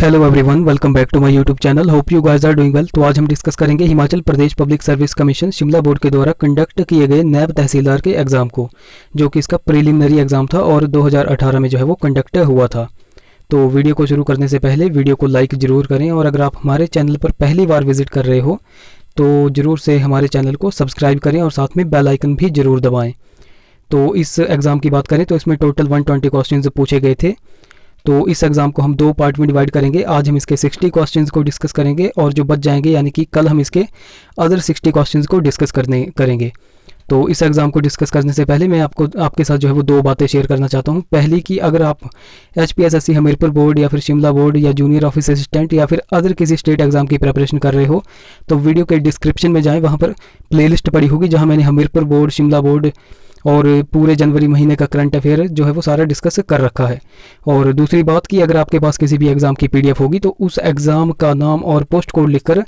Hello everyone, welcome back to my YouTube channel. Hope you guys are doing well. तो आज हम discuss करेंगे Himachal Pradesh public service commission Shimla board के द्वारा conduct किए गए नैब तहसीलदार के एग्ज़ाम को, जो कि इसका प्रीलिमिनरी एग्ज़ाम था और 2018 में जो है वो कंडक्ट हुआ था। तो वीडियो को शुरू करने से पहले वीडियो को लाइक ज़रूर करें, और अगर आप हमारे चैनल पर पहली बार विजिट कर रहे हो तो ज़रूर से हमारे चैनल को सब्सक्राइब करें और साथ में बेल आइकन भी ज़रूर दबाएँ। तो इस एग्ज़ाम की बात करें तो इसमें टोटल 120 क्वेश्चन पूछे गए थे। तो इस एग्ज़ाम को हम दो पार्ट में डिवाइड करेंगे। आज हम इसके 60 क्वेश्चंस को डिस्कस करेंगे, और जो बच जाएंगे यानी कि कल हम इसके अदर 60 क्वेश्चंस को डिस्कस करेंगे। तो इस एग्ज़ाम को डिस्कस करने से पहले मैं आपके साथ जो है वो दो बातें शेयर करना चाहता हूँ। पहली कि अगर आप HPSSC हमीरपुर बोर्ड या फिर शिमला बोर्ड या जूनियर ऑफिस असिस्टेंट या फिर अदर किसी स्टेट एग्ज़ाम की प्रिपरेशन कर रहे हो तो वीडियो के डिस्क्रिप्शन में जाएँ, वहाँ पर प्लेलिस्ट पड़ी होगी जहाँ मैंने हमीरपुर बोर्ड, शिमला बोर्ड और पूरे जनवरी महीने का करंट अफेयर जो है वो सारा डिस्कस कर रखा है। और दूसरी बात कि अगर आपके पास किसी भी एग्ज़ाम की PDF होगी तो उस एग्ज़ाम का नाम और पोस्ट कोड लिखकर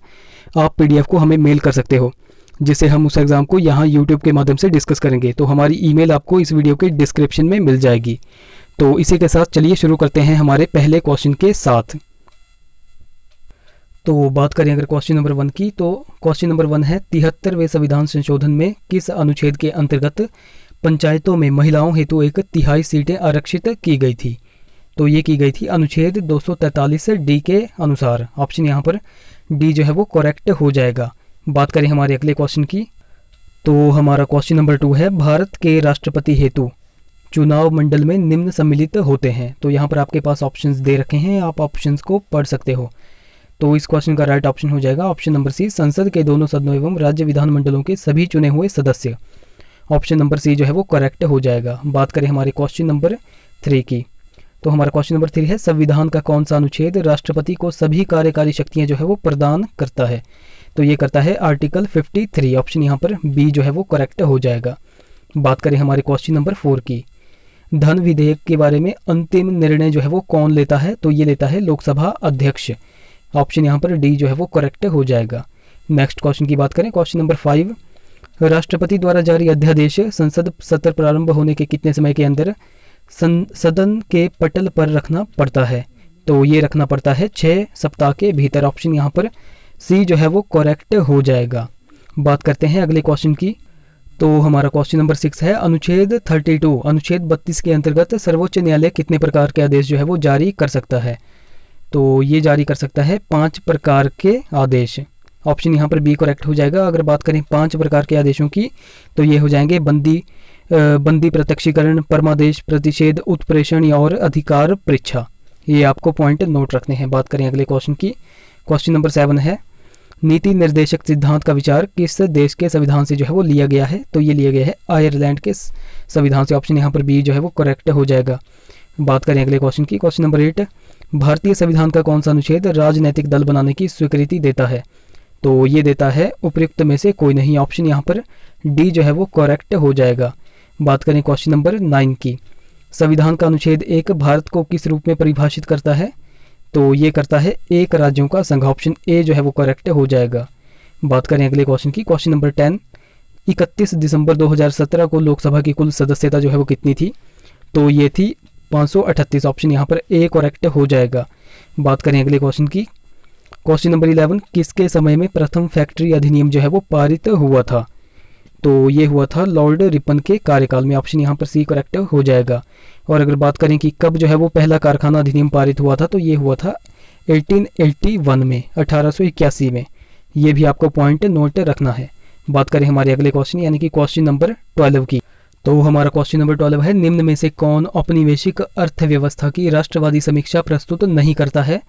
आप PDF को हमें मेल कर सकते हो, जिससे हम उस एग्ज़ाम को यहाँ YouTube के माध्यम से डिस्कस करेंगे। तो हमारी ईमेल आपको इस वीडियो के डिस्क्रिप्शन में मिल जाएगी। तो इसी के साथ चलिए शुरू करते हैं हमारे पहले क्वेश्चन के साथ। तो बात करें अगर क्वेश्चन नंबर 1 की, तो क्वेश्चन नंबर 1 है 73वें संविधान संशोधन में किस अनुच्छेद के अंतर्गत पंचायतों में महिलाओं हेतु 1/3 सीटें आरक्षित की गई थी। तो ये की गई थी अनुच्छेद 243 D के अनुसार। ऑप्शन यहाँ पर D जो है वो करेक्ट हो जाएगा। बात करें हमारे अगले क्वेश्चन की, तो हमारा क्वेश्चन नंबर 2 है भारत के राष्ट्रपति हेतु चुनाव मंडल में निम्न सम्मिलित होते हैं। तो यहाँ पर आपके पास ऑप्शंस दे रखे हैं, आप ऑप्शंस को पढ़ सकते हो। तो इस क्वेश्चन का राइट ऑप्शन हो जाएगा ऑप्शन नंबर C, संसद के दोनों सदनों एवं राज्य विधानमंडलों के सभी चुने हुए सदस्य। ऑप्शन नंबर C जो है वो करेक्ट हो जाएगा। बात करें हमारे क्वेश्चन नंबर 3 की, तो हमारा क्वेश्चन नंबर 3 है संविधान का कौन सा अनुच्छेद राष्ट्रपति को सभी कार्यकारी शक्तियां जो है वो प्रदान करता है। तो ये करता है आर्टिकल 53। ऑप्शन यहाँ पर B जो है वो करेक्ट हो जाएगा। बात करें हमारे क्वेश्चन नंबर 4 की, धन विधेयक के बारे में अंतिम निर्णय जो है वो कौन लेता है। तो ये लेता है लोकसभा अध्यक्ष। ऑप्शन यहाँ पर D जो है वो करेक्ट हो जाएगा। नेक्स्ट क्वेश्चन की बात करें, क्वेश्चन नंबर 5, राष्ट्रपति द्वारा जारी अध्यादेश संसद सत्र प्रारंभ होने के कितने समय के अंदर सदन के पटल पर रखना पड़ता है। तो ये रखना पड़ता है 6 सप्ताह के भीतर। ऑप्शन यहाँ पर C जो है वो करेक्ट हो जाएगा। बात करते हैं अगले क्वेश्चन की, तो हमारा क्वेश्चन नंबर 6 है अनुच्छेद 32 अनुच्छेद 32 के अंतर्गत सर्वोच्च न्यायालय कितने प्रकार के आदेश जो है वो जारी कर सकता है। तो ये जारी कर सकता है 5 प्रकार के आदेश। ऑप्शन यहाँ पर B करेक्ट हो जाएगा। अगर बात करें 5 प्रकार के आदेशों की, तो ये हो जाएंगे बंदी प्रत्यक्षीकरण, परमादेश, प्रतिषेध, उत्प्रेषण और अधिकार परीक्षा। ये आपको पॉइंट नोट रखने हैं। बात करें अगले क्वेश्चन की, क्वेश्चन नंबर 7 है नीति निर्देशक सिद्धांत का विचार किस देश के संविधान से जो है वो लिया गया है। तो ये लिया गया है आयरलैंड के संविधान से। ऑप्शन यहाँ पर B जो है वो करेक्ट हो जाएगा। बात करें अगले क्वेश्चन की, क्वेश्चन नंबर 8, भारतीय संविधान का कौन सा अनुच्छेद राजनैतिक दल बनाने की स्वीकृति देता है। तो ये देता है उपयुक्त में से कोई नहीं। ऑप्शन यहाँ पर D जो है वो करेक्ट हो जाएगा। बात करें क्वेश्चन नंबर 9 की, संविधान का अनुच्छेद 1 भारत को किस रूप में परिभाषित करता है। तो ये करता है एक राज्यों का संघ। ऑप्शन A जो है वो करेक्ट हो जाएगा। बात करें अगले क्वेश्चन की, क्वेश्चन नंबर 10, 31 दिसंबर 2017 को लोकसभा की कुल सदस्यता जो है वो कितनी थी। तो ये थी 538। ऑप्शन यहाँ पर A करेक्ट हो जाएगा। बात करें अगले क्वेश्चन की, क्वेश्चन नंबर 11, किसके समय में प्रथम फैक्ट्री अधिनियम जो है वो पारित हुआ था। तो ये हुआ था लॉर्ड रिपन के कार्यकाल में। ऑप्शन यहाँ पर C करेक्ट हो जाएगा। और अगर बात करें कि कब जो है वो पहला कारखाना अधिनियम पारित हुआ था, तो ये हुआ था 1881 में, 1881 में। ये भी आपको पॉइंट नोट रखना है। बात करें हमारे अगले क्वेश्चन यानी कि क्वेश्चन नंबर 12 की, तो हमारा क्वेश्चन नंबर 12 है निम्न में से कौन औपनिवेशिक अर्थव्यवस्था की राष्ट्रवादी समीक्षा प्रस्तुत नहीं करता है।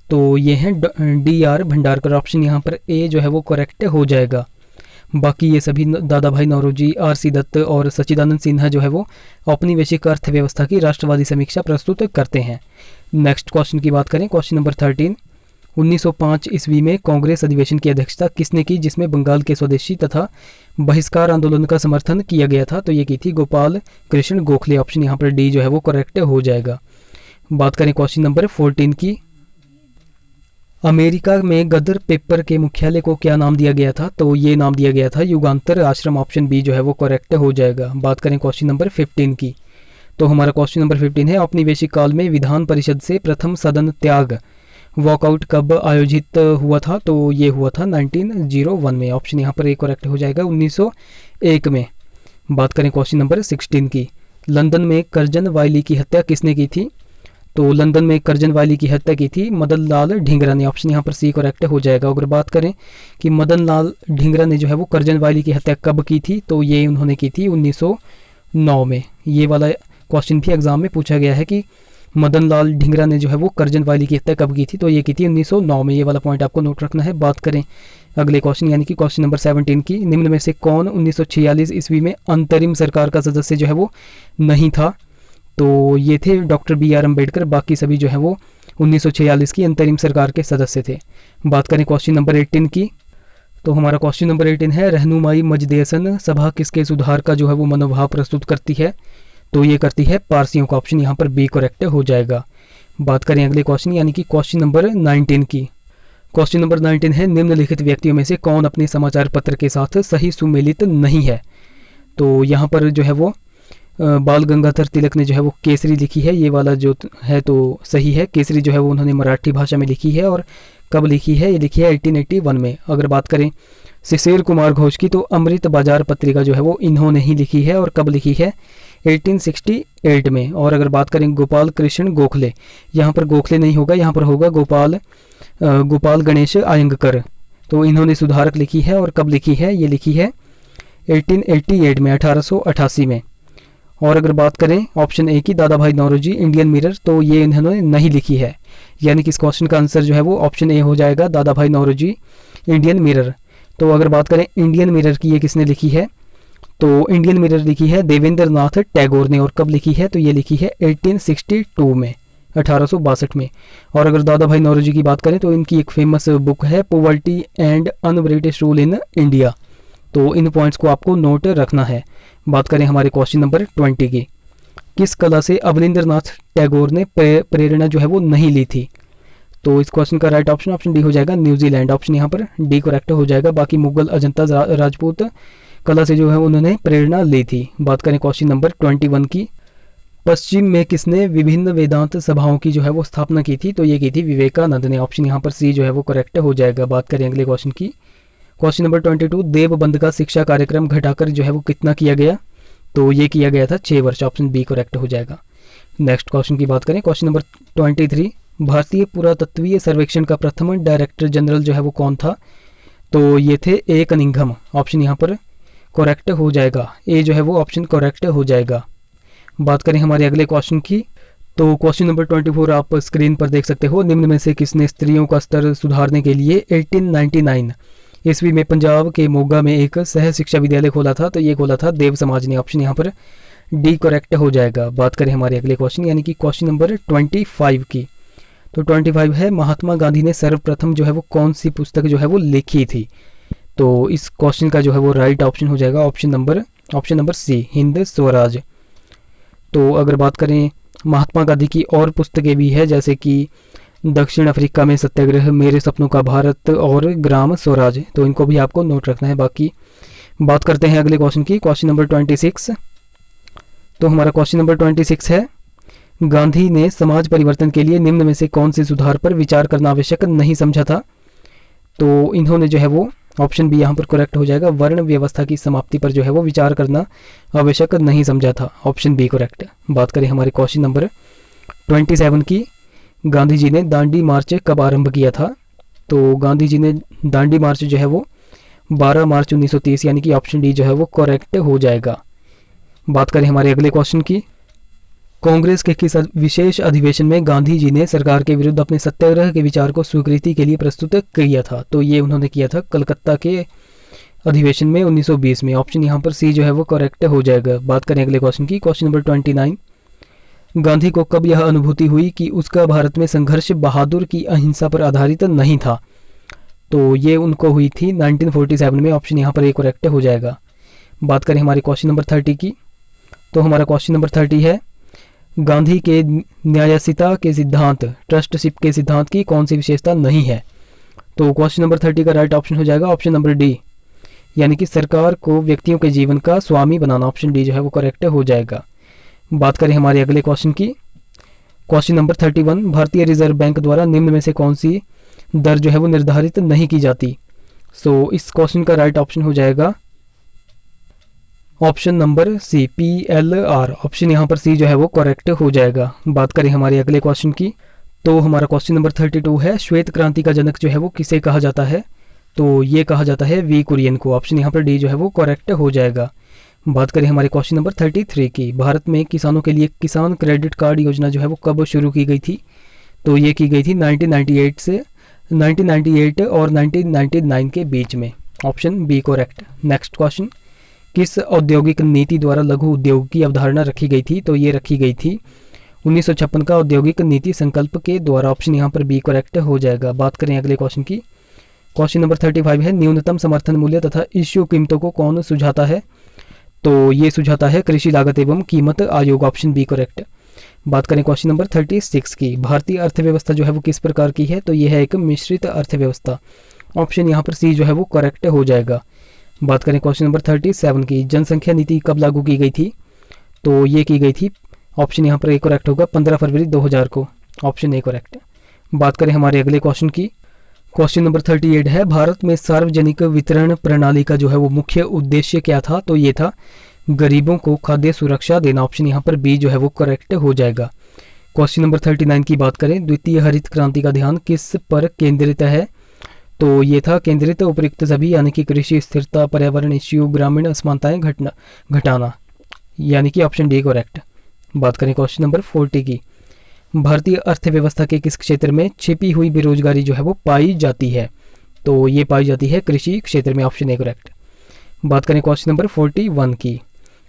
तो ये है DR भंडारकर। ऑप्शन यहाँ पर A जो है वो करेक्ट हो जाएगा। बाकी ये सभी दादा भाई नौरोजी, RC दत्त और सच्चिदानंद सिन्हा जो है वो औपनिवेशिक अर्थव्यवस्था की राष्ट्रवादी समीक्षा प्रस्तुत करते हैं। नेक्स्ट क्वेश्चन की बात करें, क्वेश्चन नंबर 13, 1905 ईस्वी में कांग्रेस अधिवेशन की अध्यक्षता किसने की जिसमें बंगाल के स्वदेशी तथा बहिष्कार आंदोलन का समर्थन किया गया था। तो ये की थी गोपाल कृष्ण गोखले। ऑप्शन यहाँ पर D जो है वो करेक्ट हो जाएगा। बात करें क्वेश्चन नंबर 14 की, अमेरिका में गदर पेपर के मुख्यालय को क्या नाम दिया गया था। तो ये नाम दिया गया था युगांतर आश्रम। ऑप्शन B जो है वो करेक्ट हो जाएगा। बात करें क्वेश्चन नंबर 15 की, तो हमारा क्वेश्चन नंबर 15 है औपनिवेशिक काल में विधान परिषद से प्रथम सदन त्याग वॉकआउट कब आयोजित हुआ था? तो ये हुआ था 1901 में। ऑप्शन यहाँ पर ए करेक्ट हो जाएगा, 1901 में। बात करें क्वेश्चन नंबर 16 की, लंदन में करजन वायली की हत्या किसने की थी? तो लंदन में करजन वायली की हत्या की थी मदन लाल ढींगरा ने। ऑप्शन यहाँ पर सी करेक्ट हो जाएगा। अगर बात करें कि मदन लाल ढींगरा ने जो है वो करजन वायली की हत्या कब की थी, तो ये उन्होंने की थी 1909 में। ये वाला क्वेश्चन भी एग्जाम में पूछा गया है कि मदन लाल ढींगरा ने जो है वो करजन वायली की हत्या कब की थी, तो ये की थी 1909 में। ये वाला पॉइंट आपको नोट रखना है। बात करें अगले क्वेश्चन यानी कि क्वेश्चन नंबर 17 की, निम्न में से कौन 1946 ईस्वी में अंतरिम सरकार का सदस्य जो है वो नहीं था? तो ये थे डॉक्टर BR अम्बेडकर, बाकी सभी जो है वो 1946 की अंतरिम सरकार के सदस्य थे। बात करें क्वेश्चन नंबर 18 की, तो हमारा क्वेश्चन नंबर 18 है, रहनुमाई मजदेसन सभा किसके सुधार का जो है वो मनोभाव प्रस्तुत करती है? तो ये करती है पारसियों का। ऑप्शन यहाँ पर बी करेक्ट हो जाएगा। बात करें अगले क्वेश्चन यानी कि क्वेश्चन नंबर 19 की। क्वेश्चन नंबर 19 है, निम्नलिखित व्यक्तियों में से कौन अपने समाचार पत्र के साथ सही सुमेलित नहीं है? तो यहाँ पर जो है वो बाल गंगाधर तिलक ने जो है वो केसरी लिखी है। ये वाला जो है तो सही है। केसरी जो है वो उन्होंने मराठी भाषा में लिखी है और कब लिखी है? ये लिखी है 1881 में। अगर बात करें शिशिर कुमार घोष की, तो अमृत बाजार पत्रिका जो है वो इन्होंने ही लिखी है और कब लिखी है? 1868 में। और अगर बात करें गोपाल कृष्ण गोखले, यहाँ पर गोखले नहीं होगा, यहाँ पर होगा गोपाल गणेश आयंगकर। तो इन्होंने सुधारक लिखी है और कब लिखी है? ये लिखी है 1888 में, 1888 में। और अगर बात करें ऑप्शन ए की, दादा भाई नौरोजी इंडियन मिरर, तो ये इन्होंने नहीं लिखी है। यानी कि इस क्वेश्चन का आंसर जो है वो ऑप्शन ए हो जाएगा, दादा भाई नौरोजी इंडियन मिरर। तो अगर बात करें इंडियन मिरर की, ये किसने लिखी है? तो इंडियन मिरर लिखी है देवेंद्र नाथ टैगोर ने। और कब लिखी है? तो ये लिखी है 1862 में, 1862 में। और अगर दादा भाई नौरोजी की बात करें तो इनकी एक फेमस बुक है poverty and un British rule in India. तो इन पॉइंट्स को आपको नोट रखना है। बात करें हमारे क्वेश्चन नंबर 20 की, किस कला से अवनींद्र नाथ टैगोर ने प्रेरणा जो है वो नहीं ली थी? तो इस क्वेश्चन का राइट ऑप्शन डी हो जाएगा, न्यूजीलैंड। ऑप्शन यहाँ पर डी करेक्ट हो जाएगा। बाकी मुगल अजंता राजपूत कला से जो है उन्होंने प्रेरणा ली थी। बात करें क्वेश्चन नंबर 21 की, पश्चिम में किसने विभिन्न वेदांत सभाओं की जो है वो स्थापना की थी? तो ये की थी विवेकानंद ने। ऑप्शन यहाँ पर सी जो है वो करेक्ट हो जाएगा। बात करें अगले क्वेश्चन की, क्वेश्चन नंबर 22, देवबंद का शिक्षा कार्यक्रम घटाकर जो है वो कितना किया गया? तो ये किया गया था 6 वर्ष। ऑप्शन बी करेक्ट हो जाएगा। नेक्स्ट क्वेश्चन की बात करें, क्वेश्चन नंबर 23, भारतीय पुरातत्वीय सर्वेक्षण का प्रथम डायरेक्टर जनरल जो है वो कौन था? तो ये थे ए कनिंघम। ऑप्शन यहाँ पर करेक्ट हो जाएगा, ए जो है वो ऑप्शन करेक्ट हो जाएगा। बात करें हमारे अगले क्वेश्चन की, तो क्वेश्चन नंबर 24 आप स्क्रीन पर देख सकते हो, निम्न में से किसने स्त्रियों का स्तर सुधारने के लिए 1899 ईस्वी में पंजाब के मोगा में एक सह शिक्षा विद्यालय खोला था? तो ये खोला था देव समाज ने। ऑप्शन यहाँ पर डी करेक्ट हो जाएगा। बात करें हमारे अगले क्वेश्चन यानी कि क्वेश्चन नंबर 25 की, तो 25 है, महात्मा गांधी ने सर्वप्रथम जो है वो कौन सी पुस्तक जो है वो लिखी थी? तो इस क्वेश्चन का जो है वो राइट ऑप्शन हो जाएगा option number C, Hind Swaraj. तो अगर बात करें महात्मा गांधी की और पुस्तकें भी है, जैसे कि दक्षिण अफ्रीका में सत्याग्रह, मेरे सपनों का भारत और ग्राम स्वराज, तो इनको भी आपको नोट रखना है। बाकी बात करते हैं अगले क्वेश्चन की, क्वेश्चन नंबर 26। तो हमारा क्वेश्चन नंबर 26 है, गांधी ने समाज परिवर्तन के लिए निम्न में से कौन से सुधार पर विचार करना आवश्यक नहीं समझा था? तो इन्होंने जो है वो ऑप्शन बी यहाँ पर करेक्ट हो जाएगा, वर्ण व्यवस्था की समाप्ति पर जो है वो विचार करना आवश्यक नहीं समझा था। Option B correct. बात करें हमारे क्वेश्चन नंबर 27 की, गांधी जी ने दांडी मार्च कब आरंभ किया था? तो गांधी जी ने दांडी मार्च जो है वो 12 मार्च 1930, यानी कि ऑप्शन डी जो है वो करेक्ट हो जाएगा। बात करें हमारे अगले क्वेश्चन की, कांग्रेस के किस विशेष अधिवेशन में गांधी जी ने सरकार के विरुद्ध अपने सत्याग्रह के विचार को स्वीकृति के लिए प्रस्तुत किया था? तो ये उन्होंने किया था कलकत्ता के अधिवेशन में 1920 में। ऑप्शन यहाँ पर सी जो है वो करेक्ट हो जाएगा। बात करें अगले क्वेश्चन की, क्वेश्चन नंबर 29, गांधी को कब यह अनुभूति हुई कि उसका भारत में संघर्ष बहादुर की अहिंसा पर आधारित नहीं था? तो ये उनको हुई थी 1947 में। ऑप्शन यहाँ पर एक करेक्ट हो जाएगा। बात करें हमारे क्वेश्चन नंबर 30 की, तो हमारा क्वेश्चन नंबर 30 है, गांधी के न्यायसिता के सिद्धांत, ट्रस्टशिप के सिद्धांत की कौन सी विशेषता नहीं है? तो क्वेश्चन नंबर 30 का राइट ऑप्शन हो जाएगा ऑप्शन नंबर डी, यानी कि सरकार को व्यक्तियों के जीवन का स्वामी बनाना। ऑप्शन डी जो है वो करेक्ट हो जाएगा। बात करें हमारे अगले क्वेश्चन की, क्वेश्चन नंबर 31, भारतीय रिजर्व बैंक द्वारा निम्न में से कौन सी दर जो है वो निर्धारित नहीं की जाती। सो इस क्वेश्चन का राइट ऑप्शन हो जाएगा option number C, PLR। Option यहाँ पर सी जो है वो करेक्ट हो जाएगा। बात करें हमारे अगले क्वेश्चन की, तो हमारा क्वेश्चन नंबर 32 है, श्वेत क्रांति का जनक जो है वो किसे कहा जाता है। तो ये कहा जाता है V कुरियन को। ऑप्शन यहाँ पर डी जो है वो करेक्ट हो जाएगा। बात करें हमारे क्वेश्चन नंबर 33 की, भारत में किसानों के लिए किसान क्रेडिट कार्ड योजना जो है वो कब शुरू की गई थी। तो ये की गई थी 1998 और 1999 के बीच में। Option B correct. Next question, किस औद्योगिक नीति द्वारा लघु उद्योग की अवधारणा रखी गई थी। तो ये रखी गई थी 1956 का औद्योगिक नीति संकल्प के द्वारा। ऑप्शन यहाँ पर बी करेक्ट हो जाएगा। बात करें अगले क्वेश्चन की, क्वेश्चन नंबर 35 है, न्यूनतम समर्थन मूल्य तथा इश्यू कीमतों को कौन सुझाता है। तो ये सुझाता है कृषि लागत एवं कीमत आयोग। Option B correct. बात करें क्वेश्चन नंबर 36 की, भारतीय अर्थव्यवस्था जो है वो किस प्रकार की है। तो ये है एक मिश्रित अर्थव्यवस्था। ऑप्शन यहाँ पर सी जो है वो करेक्ट हो जाएगा। बात करें क्वेश्चन नंबर 37 की, जनसंख्या नीति कब लागू की गई थी। तो ये की गई थी, ऑप्शन यहाँ पर ए करेक्ट होगा, 15 फरवरी 2000 को। Option A correct. बात करें हमारे अगले क्वेश्चन की, क्वेश्चन नंबर 38 है, भारत में सार्वजनिक वितरण प्रणाली का जो है वो मुख्य उद्देश्य क्या था। तो ये था गरीबों को खाद्य सुरक्षा देना। ऑप्शन यहाँ पर बी जो है वो करेक्ट हो जाएगा। क्वेश्चन नंबर 39 की बात करें, द्वितीय हरित क्रांति का ध्यान किस पर केंद्रित है। तो ये था केंद्रित उपयुक्त सभी, यानी कि कृषि स्थिरता, पर्यावरण इश्यू, ग्रामीण असमानताएं घटाना, यानी कि ऑप्शन डी करेक्ट। बात करें क्वेश्चन नंबर 40 की, भारतीय अर्थव्यवस्था के किस क्षेत्र में छिपी हुई बेरोजगारी जो है वो पाई जाती है। तो ये पाई जाती है कृषि क्षेत्र में। Option A correct. बात करें क्वेश्चन नंबर 41 की,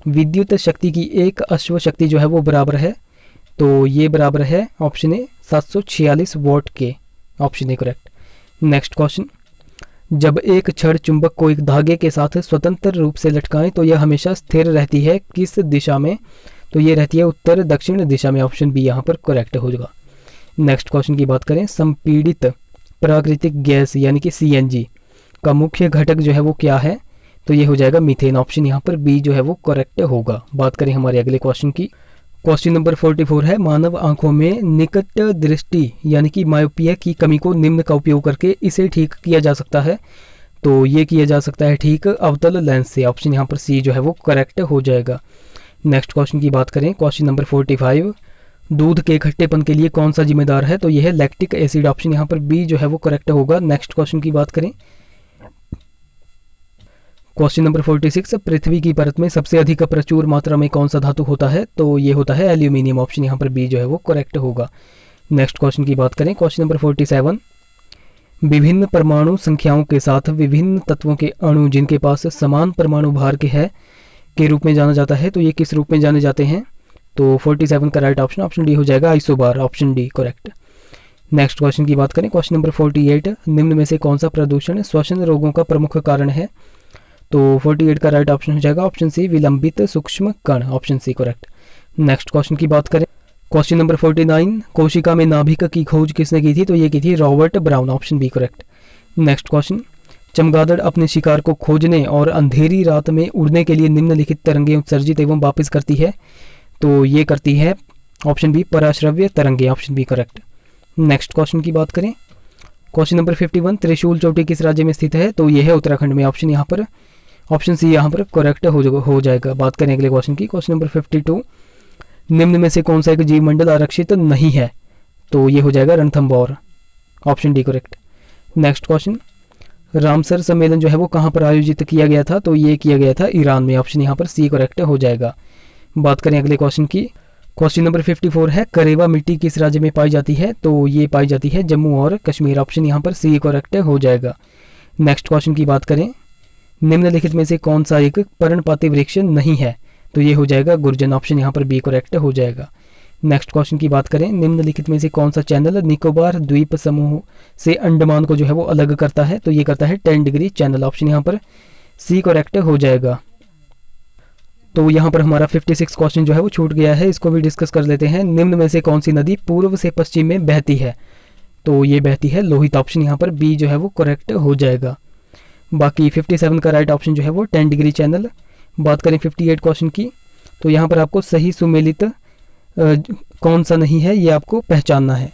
विद्युत शक्ति की एक अश्व शक्ति जो है वो बराबर है। तो ये बराबर है ऑप्शन ए 746 वॉट के। Option A correct. Next question, जब एक छड़ चुंबक को एक धागे के साथ स्वतंत्र रूप से लटकाएं तो यह हमेशा स्थिर रहती है किस दिशा में। तो ये रहती है उत्तर दक्षिण दिशा में। ऑप्शन बी यहाँ पर करेक्ट हो जाएगा। नेक्स्ट क्वेश्चन की बात करें, संपीड़ित प्राकृतिक गैस यानी कि CNG का मुख्य घटक जो है वो क्या है। तो ये हो जाएगा मीथेन। ऑप्शन यहाँ पर बी जो है वो करेक्ट होगा। बात करें हमारे अगले क्वेश्चन की, क्वेश्चन नंबर 44 है, मानव आंखों में निकट दृष्टि यानी कि मायोपिया की कमी को निम्न का उपयोग करके इसे ठीक किया जा सकता है। तो ये किया जा सकता है ठीक अवतल लेंस से। ऑप्शन यहाँ पर सी जो है वो करेक्ट हो जाएगा। नेक्स्ट क्वेश्चन की बात करें, क्वेश्चन नंबर 45, दूध के खट्टेपन के लिए कौन सा जिम्मेदार है। तो यह है लैक्टिक एसिड। ऑप्शन यहाँ पर बी जो है वो करेक्ट होगा। नेक्स्ट क्वेश्चन की बात करें, क्वेश्चन नंबर 46, पृथ्वी की परत में सबसे अधिक प्रचुर मात्रा में कौन सा धातु होता है। तो ये होता है एल्यूमिनियम। ऑप्शन यहाँ पर बी जो है वो करेक्ट होगा। नेक्स्ट क्वेश्चन की बात करें, क्वेश्चन नंबर 47, विभिन्न परमाणु संख्याओं के साथ विभिन्न तत्वों के अणु जिनके पास समान परमाणु भार के रूप में जाना जाता है। तो ये किस रूप में जाने जाते हैं। तो 47 का राइट ऑप्शन डी हो जाएगा, isobar. Option D correct. Next question की बात करें, क्वेश्चन नंबर 48, निम्न में से कौन सा प्रदूषण श्वसन रोगों का प्रमुख कारण है। तो 48 का राइट ऑप्शन हो जाएगा ऑप्शन सी, विलंबित सूक्ष्म कण। Option C correct. Next question की बात करें, क्वेश्चन नंबर 49, कोशिका में नाभिक की खोज किसने की थी। तो ये की थी Robert Brown. Option B correct. Next question, चमगादड़ अपने शिकार को खोजने और अंधेरी रात में उड़ने के लिए निम्नलिखित तरंगें उत्सर्जित एवं वापस करती है। तो ये करती है ऑप्शन बी, पराश्रव्य तरंगे। Option B correct. Next question की बात करें, क्वेश्चन नंबर 51, त्रिशूल चोटी किस राज्य में स्थित है। तो ये है उत्तराखंड में। ऑप्शन यहाँ पर ऑप्शन सी यहाँ पर करेक्ट हो जाएगा। बात करें अगले क्वेश्चन की, क्वेश्चन नंबर 52, निम्न में से कौन सा एक जीव मंडल आरक्षित नहीं है। तो ये हो जाएगा Ranthambore. Option D correct. Next question, Ramsar सम्मेलन जो है वो कहाँ पर आयोजित किया गया था। तो ये किया गया था ईरान में। ऑप्शन यहाँ पर सी करेक्ट हो जाएगा। बात करें अगले क्वेश्चन की, क्वेश्चन नंबर 54 है, करेवा मिट्टी किस राज्य में पाई जाती है। तो ये पाई जाती है जम्मू और कश्मीर। ऑप्शन यहाँ पर सी करेक्ट हो जाएगा। नेक्स्ट क्वेश्चन की बात करें, निम्नलिखित में से कौन सा एक पर्णपाती वृक्ष नहीं है। तो ये हो जाएगा गुर्जन। ऑप्शन यहाँ पर बी करेक्ट हो जाएगा। नेक्स्ट क्वेश्चन की बात करें, निम्नलिखित में से कौन सा चैनल निकोबार द्वीप समूह से अंडमान को जो है वो अलग करता है। तो ये करता है 10 डिग्री चैनल। ऑप्शन यहाँ पर सी करेक्ट हो जाएगा। तो यहाँ पर हमारा 56 क्वेश्चन जो है वो छूट गया है, इसको भी डिस्कस कर लेते हैं। निम्न में से कौन सी नदी पूर्व से पश्चिम में बहती है। तो ये बहती है लोहित। ऑप्शन यहाँ पर बी जो है वो करेक्ट हो जाएगा। बाकी 57 का राइट ऑप्शन जो है वो 10 डिग्री चैनल। बात करें 58 क्वेश्चन की, तो यहाँ पर आपको सही सुमेलित कौन सा नहीं है ये आपको पहचानना है।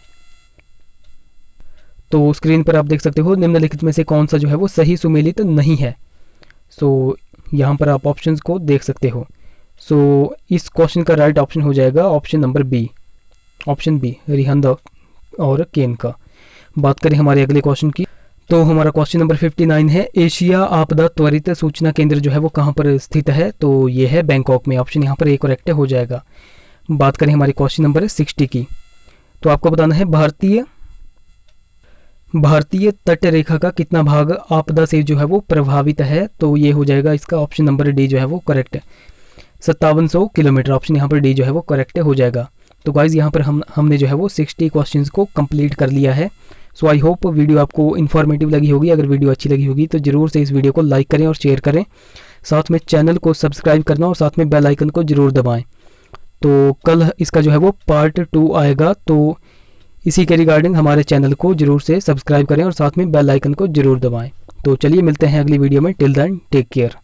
तो स्क्रीन पर आप देख सकते हो निम्नलिखित में से कौन सा जो है वो सही सुमेलित नहीं है। सो यहाँ पर आप ऑप्शंस को देख सकते हो। सो इस क्वेश्चन का राइट ऑप्शन हो जाएगा option number B, option B, Rihand और केन का। बात करें हमारे अगले क्वेश्चन की, तो हमारा क्वेश्चन नंबर 59 है, एशिया आपदा त्वरित सूचना केंद्र जो है वो कहाँ पर स्थित है? तो ये है बैंकॉक में। ऑप्शन यहाँ पर ए करेक्ट हो जाएगा। बात करें हमारे क्वेश्चन नंबर 60 की, तो आपको बताना है भारतीय तट रेखा का कितना भाग आपदा से जो है वो प्रभावित है? तो ये हो जाएगा इसका ऑप्शन नंबर डी जो है वो करेक्ट है, 5700 किलोमीटर। ऑप्शन यहाँ पर डी जो है वो करेक्ट हो जाएगा। तो गाइज यहाँ पर हमने जो है वो 60 क्वेश्चंस को कंप्लीट कर लिया है। सो आई होप वीडियो आपको इन्फॉर्मेटिव लगी होगी। अगर वीडियो अच्छी लगी होगी तो ज़रूर से इस वीडियो को लाइक करें और शेयर करें, साथ में चैनल को सब्सक्राइब करना और साथ में बेल आइकन को ज़रूर दबाएं। तो कल इसका जो है वो पार्ट 2 आएगा, तो इसी के रिगार्डिंग हमारे चैनल को ज़रूर से सब्सक्राइब करें और साथ में बेल आइकन को ज़रूर दबाएं। तो चलिए मिलते हैं अगली वीडियो में। Till then take care.